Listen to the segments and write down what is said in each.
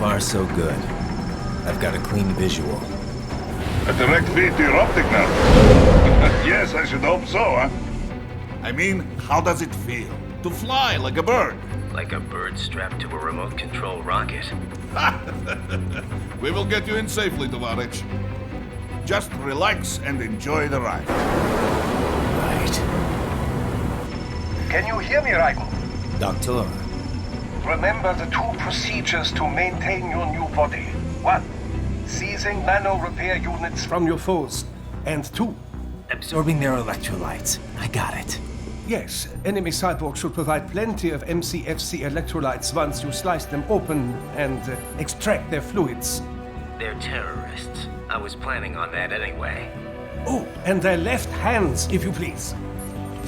far, so good. I've got a clean visual. A direct feed to your optic now. Yes, I should hope so, huh? I mean, how does it feel? To fly like a bird? Like a bird strapped to a remote control rocket. We will get you in safely, Tovarich. Just relax and enjoy the ride. Right. Can you hear me, Raiko? Doctor. Remember the two procedures to maintain your new body. 1. Seizing nano repair units from your foes. And 2. Absorbing their electrolytes. I got it. Yes, enemy cyborgs should provide plenty of MCFC electrolytes once you slice them open and extract their fluids. They're terrorists. I was planning on that anyway. Oh, and their left hands, if you please.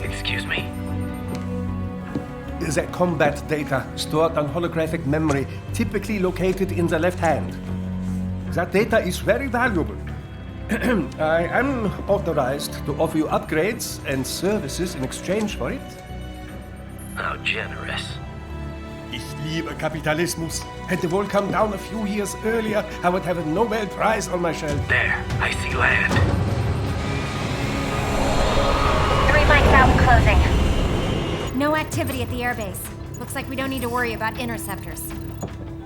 Excuse me? Their combat data stored on holographic memory, typically located in the left hand. That data is very valuable. I am authorized to offer you upgrades and services in exchange for it. How generous. Ich liebe Kapitalismus. Had the world come down a few years earlier, I would have a Nobel Prize on my shelf. There, I see land. 3 mics out, closing. No activity at the airbase. Looks like we don't need to worry about interceptors.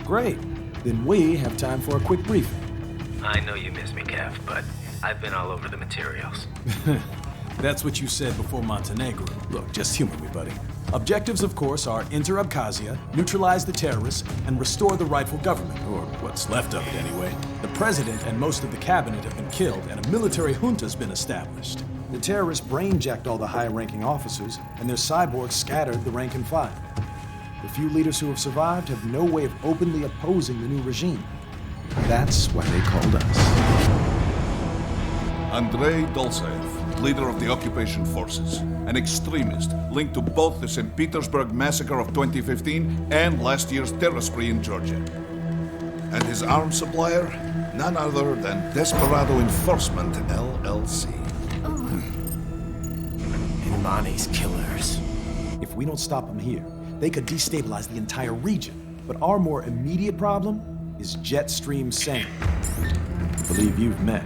Great. Then we have time for a quick briefing. I know you miss me, Kev, but I've been all over the materials. That's what you said before Montenegro. Look, just humor me, buddy. Objectives, of course, are enter Abkhazia, neutralize the terrorists, and restore the rightful government, or what's left of it anyway. The president and most of the cabinet have been killed, and a military junta's been established. The terrorists brain-jacked all the high-ranking officers, and their cyborgs scattered the rank and file. The few leaders who have survived have no way of openly opposing the new regime. That's why they called us. Andrei Dolzaev, leader of the occupation forces, an extremist linked to both the St. Petersburg massacre of 2015 and last year's terror spree in Georgia. And his arms supplier, none other than Desperado Enforcement, LLC. Imani's killers. If we don't stop them here, they could destabilize the entire region. But our more immediate problem is Jetstream Sane. I believe you've met.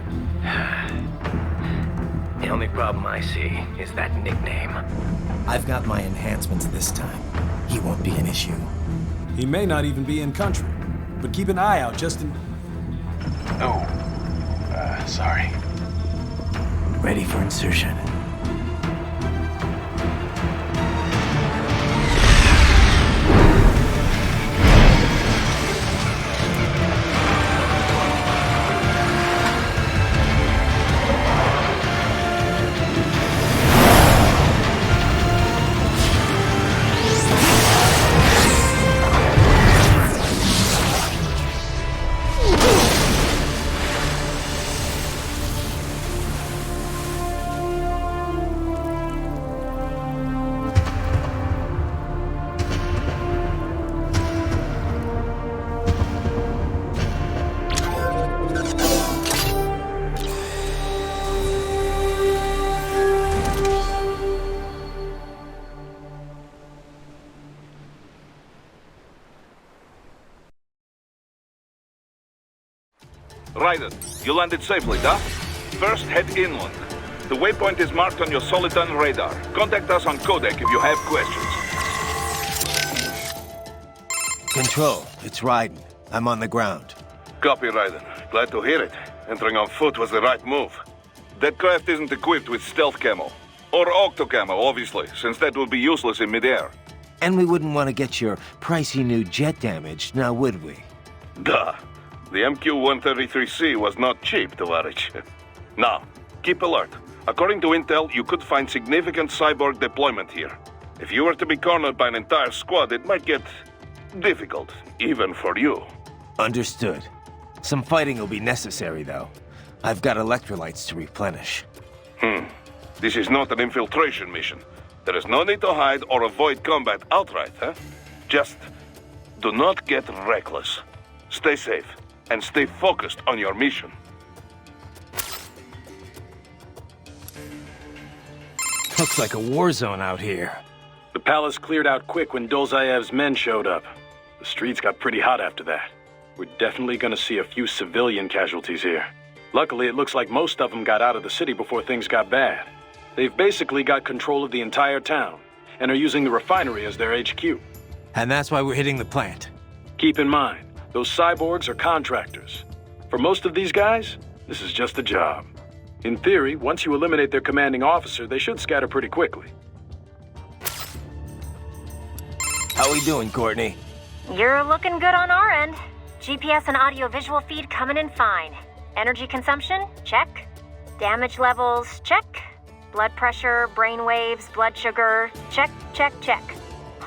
The only problem I see is that nickname. I've got my enhancements this time. He won't be an issue. He may not even be in country, but keep an eye out just in... Oh, sorry. Ready for insertion. Raiden, you landed safely, duh? First, head inland. The waypoint is marked on your Soliton radar. Contact us on Codec if you have questions. Control, it's Raiden. I'm on the ground. Copy, Raiden. Glad to hear it. Entering on foot was the right move. That craft isn't equipped with stealth camo. Or octo camo, obviously, since that would be useless in midair. And we wouldn't want to get your pricey new jet damaged, now would we? Duh. The MQ-133C was not cheap, Tovarich. Now, keep alert. According to intel, you could find significant cyborg deployment here. If you were to be cornered by an entire squad, it might get difficult, even for you. Understood. Some fighting will be necessary, though. I've got electrolytes to replenish. This is not an infiltration mission. There is no need to hide or avoid combat outright, huh? Just do not get reckless. Stay safe, and stay focused on your mission. Looks like a war zone out here. The palace cleared out quick when Dolzaev's men showed up. The streets got pretty hot after that. we're definitely gonna see a few civilian casualties here. Luckily, it looks like most of them got out of the city before things got bad. They've basically got control of the entire town, and are using the refinery as their HQ. And that's why we're hitting the plant. Keep in mind, those cyborgs are contractors. For most of these guys, this is just a job. In theory, once you eliminate their commanding officer, they should scatter pretty quickly. How we doing, Courtney? You're looking good on our end. GPS and audio-visual feed coming in fine. Energy consumption? Check. Damage levels? Check. Blood pressure, brain waves, blood sugar? Check, check, check.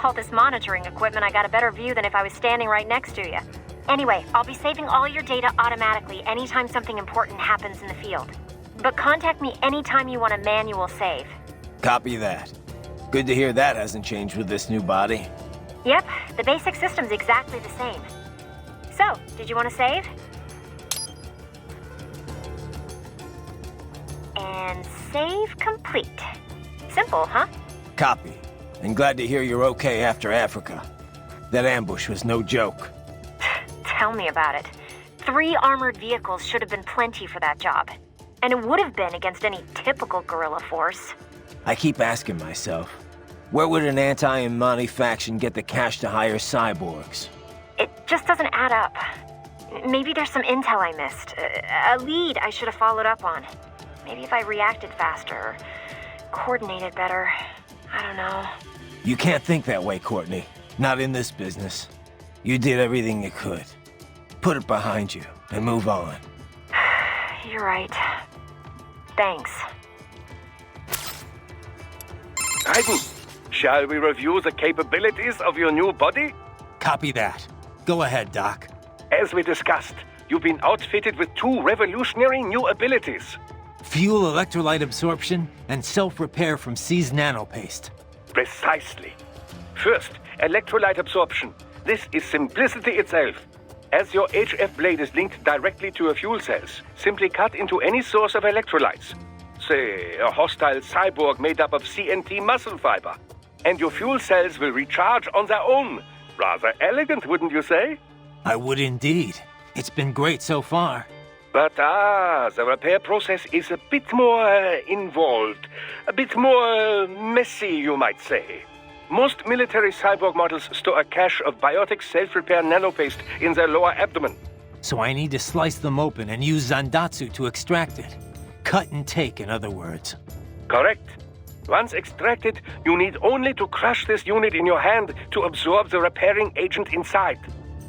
All this monitoring equipment, I got a better view than if I was standing right next to you. Anyway, I'll be saving all your data automatically anytime something important happens in the field. But contact me anytime you want a manual save. Copy that. Good to hear that hasn't changed with this new body. Yep, the basic system's exactly the same. So, did you want to save? And save complete. Simple, huh? Copy. And glad to hear you're okay after Africa. That ambush was no joke. Tell me about it. 3 armored vehicles should have been plenty for that job. And it would have been against any typical guerrilla force. I keep asking myself, where would an anti-Imani faction get the cash to hire cyborgs? It just doesn't add up. Maybe there's some intel I missed. A lead I should have followed up on. Maybe if I reacted faster, coordinated better. I don't know. You can't think that way, Courtney. Not in this business. You did everything you could. Put it behind you and move on. You're right. Thanks. Titan, shall we review the capabilities of your new body? Copy that. Go ahead, Doc. As we discussed, you've been outfitted with 2 revolutionary new abilities. Fuel electrolyte absorption and self-repair from seized nanopaste. Precisely. First, electrolyte absorption. This is simplicity itself. As your HF blade is linked directly to your fuel cells, simply cut into any source of electrolytes. Say, a hostile cyborg made up of CNT muscle fiber. And your fuel cells will recharge on their own. Rather elegant, wouldn't you say? I would indeed. It's been great so far. But the repair process is a bit more involved. A bit more messy, you might say. Most military cyborg models store a cache of biotic self-repair nanopaste in their lower abdomen. So I need to slice them open and use Zandatsu to extract it. Cut and take, in other words. Correct. Once extracted, you need only to crush this unit in your hand to absorb the repairing agent inside.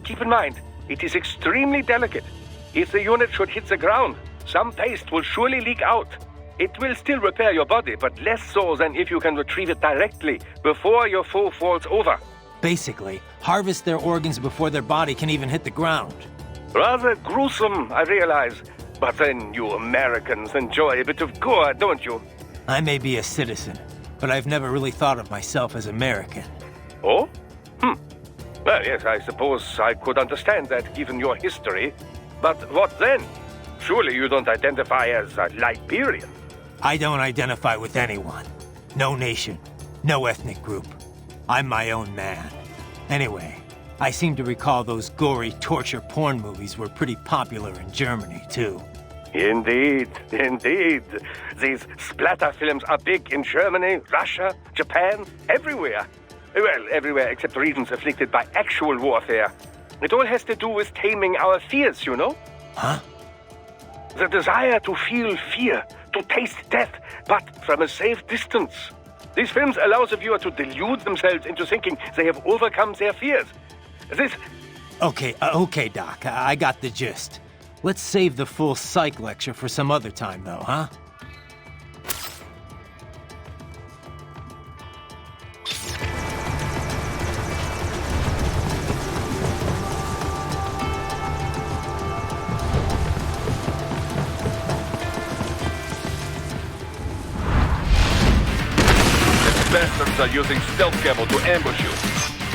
Keep in mind, it is extremely delicate. If the unit should hit the ground, some paste will surely leak out. It will still repair your body, but less so than if you can retrieve it directly before your foe falls over. Basically, harvest their organs before their body can even hit the ground. Rather gruesome, I realize. But then you Americans enjoy a bit of gore, don't you? I may be a citizen, but I've never really thought of myself as American. Oh? Well, yes, I suppose I could understand that given your history. But what then? Surely you don't identify as a Liberian. I don't identify with anyone. No nation, no ethnic group. I'm my own man. Anyway, I seem to recall those gory torture porn movies were pretty popular in Germany, too. Indeed, indeed. These splatter films are big in Germany, Russia, Japan, everywhere. Well, everywhere except regions afflicted by actual warfare. It all has to do with taming our fears, you know? Huh? The desire to feel fear, to taste death, but from a safe distance. These films allow the viewer to delude themselves into thinking they have overcome their fears. This... Okay, Doc, I got the gist. Let's save the full psych lecture for some other time, though, huh? Bastards are using stealth camo to ambush you.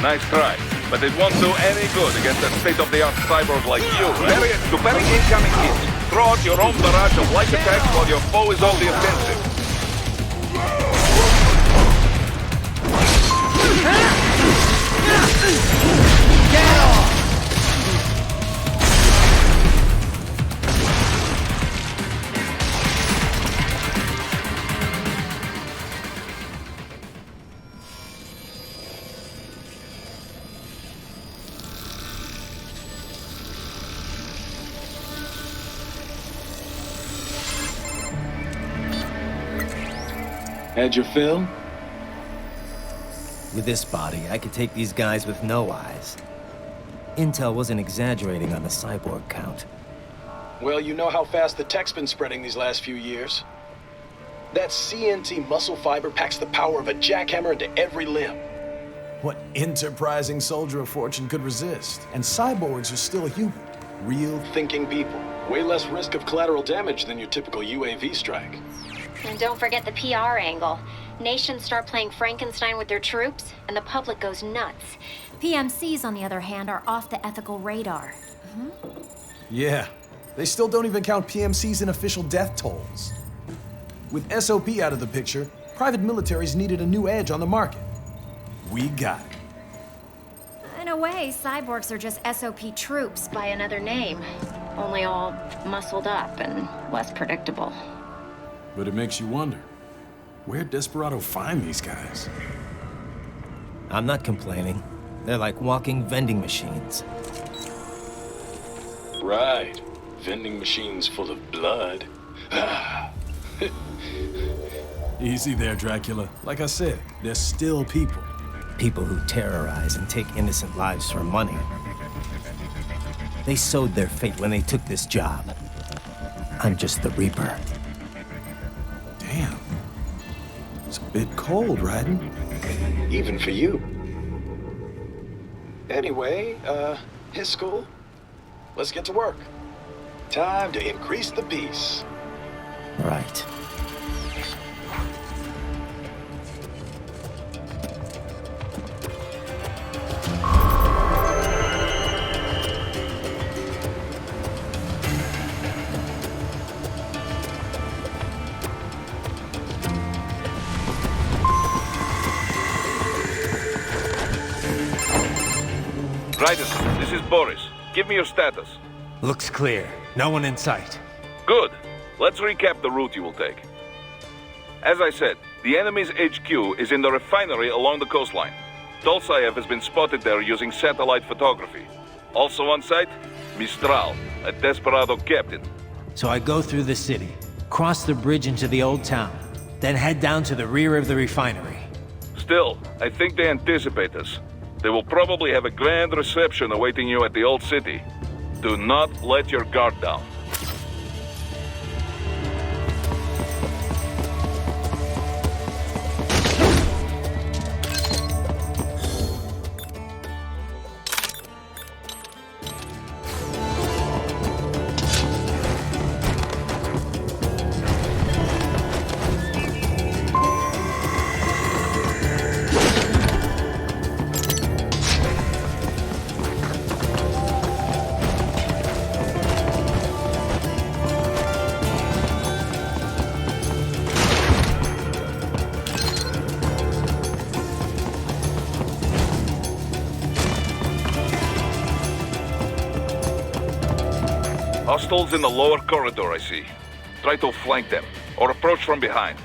Nice try, but it won't do any good against a state-of-the-art cyborg like you. To parry incoming hits, throw out your own barrage of light attacks while your foe is on the offensive. Get off! Had your fill? With this body, I could take these guys with no eyes. Intel wasn't exaggerating on the cyborg count. Well, you know how fast the tech's been spreading these last few years. That CNT muscle fiber packs the power of a jackhammer into every limb. What enterprising soldier of fortune could resist? And cyborgs are still human. Real thinking people. Way less risk of collateral damage than your typical UAV strike. And don't forget the PR angle. Nations start playing Frankenstein with their troops, and the public goes nuts. PMCs, on the other hand, are off the ethical radar. Yeah, they still don't even count PMCs in official death tolls. With SOP out of the picture, private militaries needed a new edge on the market. We got it. In a way, cyborgs are just SOP troops by another name. Only all muscled up and less predictable. But it makes you wonder, where'd Desperado find these guys? I'm not complaining. They're like walking vending machines. Right. Vending machines full of blood. Easy there, Dracula. Like I said, they're still people. People who terrorize and take innocent lives for money. They sowed their fate when they took this job. I'm just the Reaper. Damn. It's a bit cold, Raiden. Even for you. Anyway, his school. Let's get to work. Time to increase the peace. Right. Raiden, this is Boris. Give me your status. Looks clear. No one in sight. Good. Let's recap the route you will take. As I said, the enemy's HQ is in the refinery along the coastline. Dolsaev has been spotted there using satellite photography. Also on site, Mistral, a Desperado captain. So I go through the city, cross the bridge into the old town, then head down to the rear of the refinery. Still, I think they anticipate us. They will probably have a grand reception awaiting you at the old city. Do not let your guard down. Hostiles in the lower corridor, I see. Try to flank them, or approach from behind.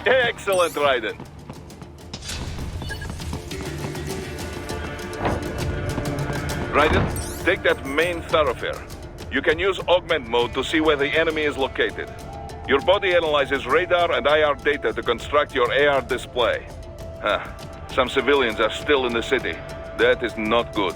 Excellent, Raiden. Raiden, take that main thoroughfare. You can use augment mode to see where the enemy is located. Your body analyzes radar and IR data to construct your AR display. Some civilians are still in the city. That is not good.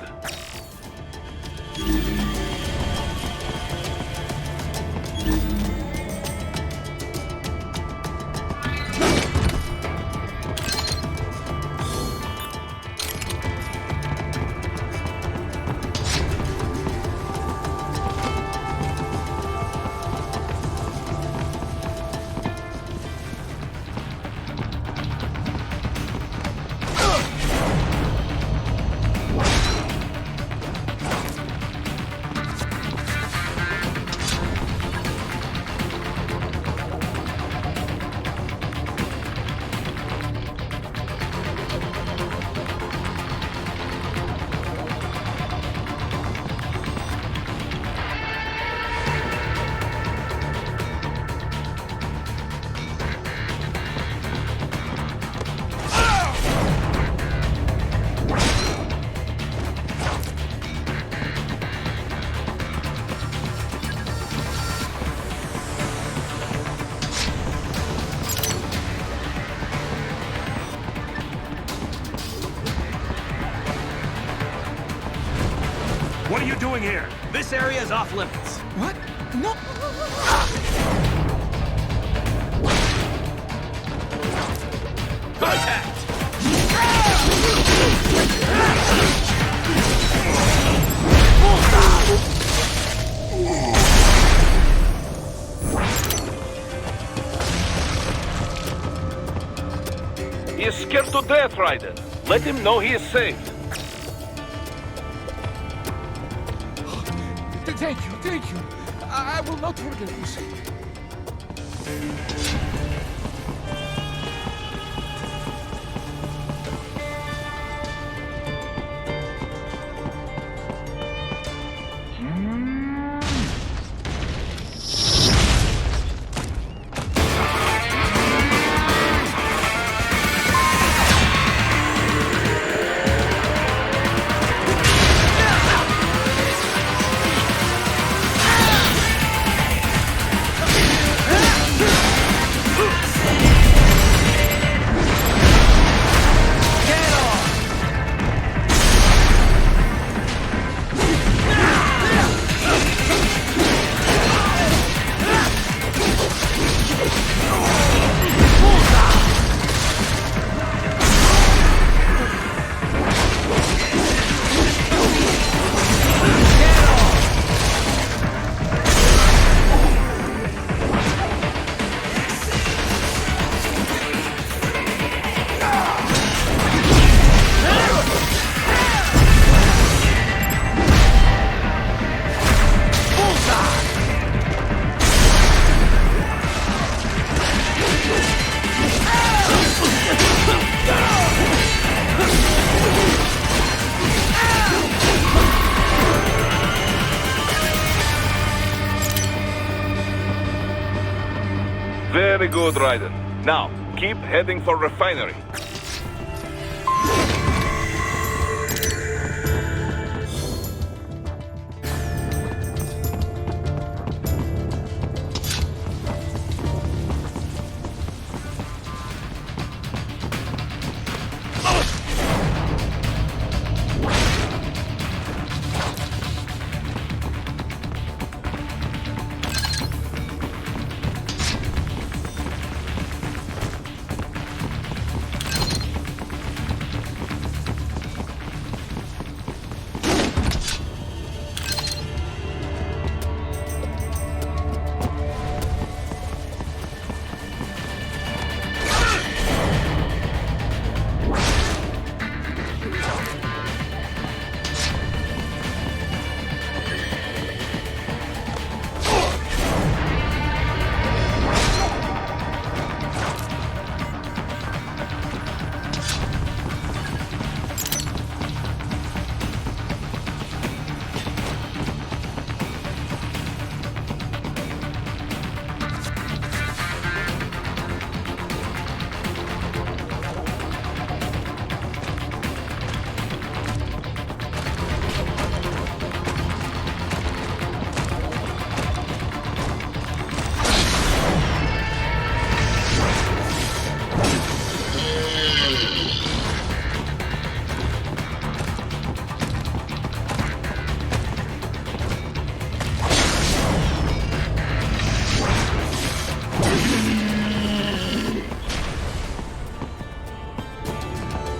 are you doing here? This area is off limits. What? No. Contact! He is scared to death, Raiden. Let him know he is safe. Thank you. I will not forget this. Very good, Raiden. Now, keep heading for refinery.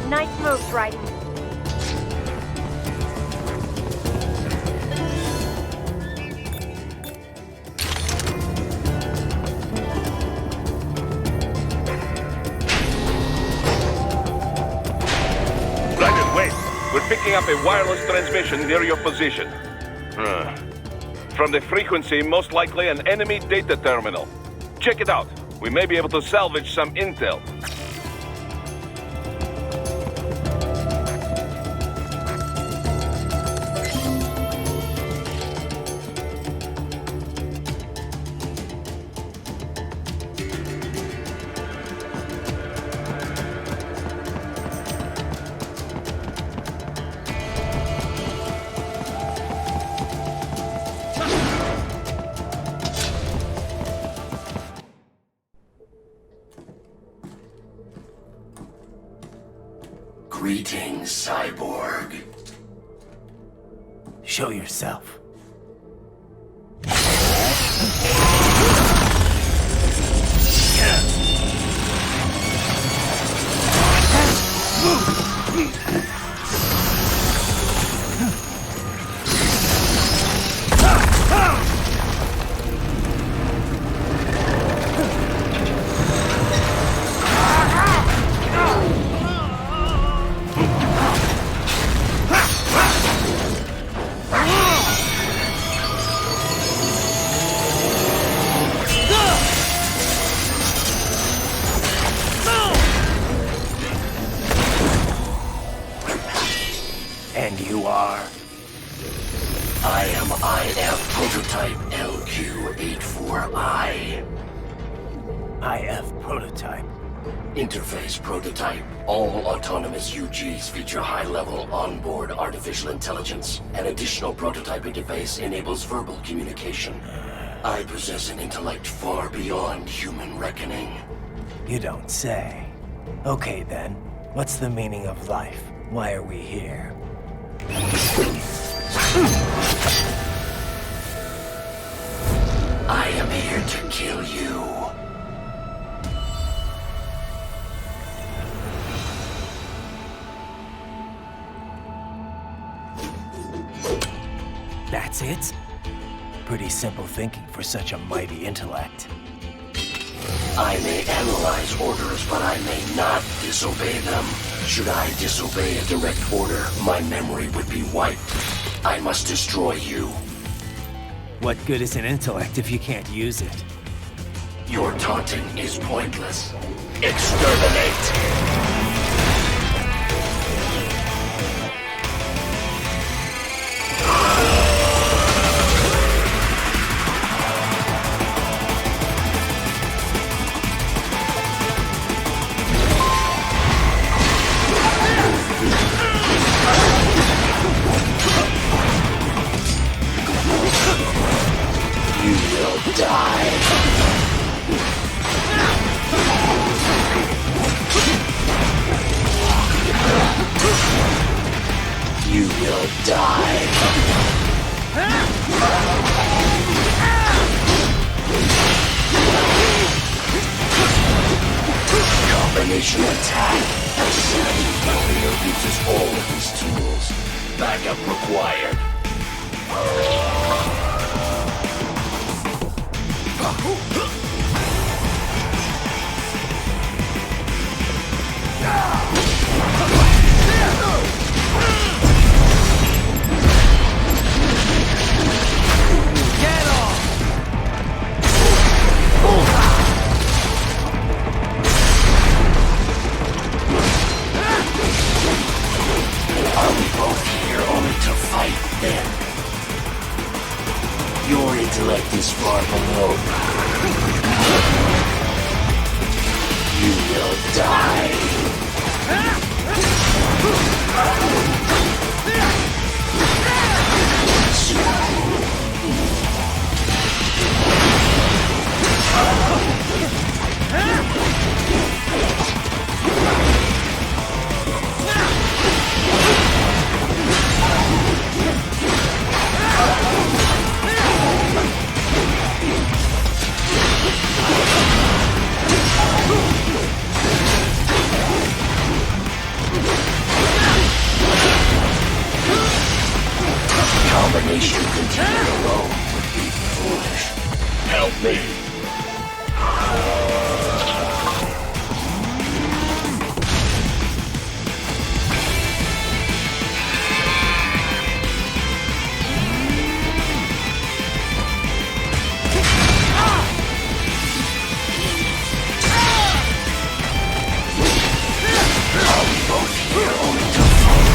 Nice moves, Raiden. Raiden, wait. We're picking up a wireless transmission near your position. From the frequency, most likely an enemy data terminal. Check it out. We may be able to salvage some intel. Greetings, cyborg. Show yourself. And you are? I am IF Prototype LQ84I. IF Prototype. Interface Prototype. All autonomous UGs feature high-level onboard artificial intelligence. An additional prototype interface enables verbal communication. I possess an intellect far beyond human reckoning. You don't say. Okay then, what's the meaning of life? Why are we here? I am here to kill you. That's it? Pretty simple thinking for such a mighty intellect. I may analyze orders, but I may not disobey them. Should I disobey a direct order, my memory would be wiped. I must destroy you. What good is an intellect if you can't use it? Your taunting is pointless. Exterminate! You will die. Combination attack. Assassin warrior uses all of his tools. Backup required. Are we both here only to fight then? Your intellect is far below. You will die. Combination continue alone would be foolish. Help me! Are we both here only to fight?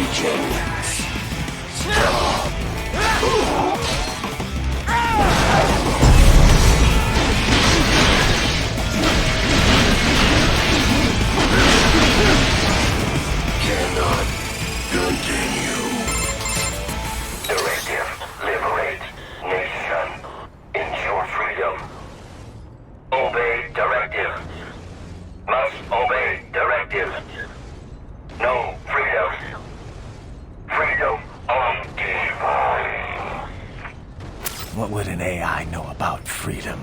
Revengeance. Cannot continue. Directive, liberate nation. Ensure freedom. Obey directive. Must obey directive. No freedom. Freedom undefined. What would an AI know about freedom?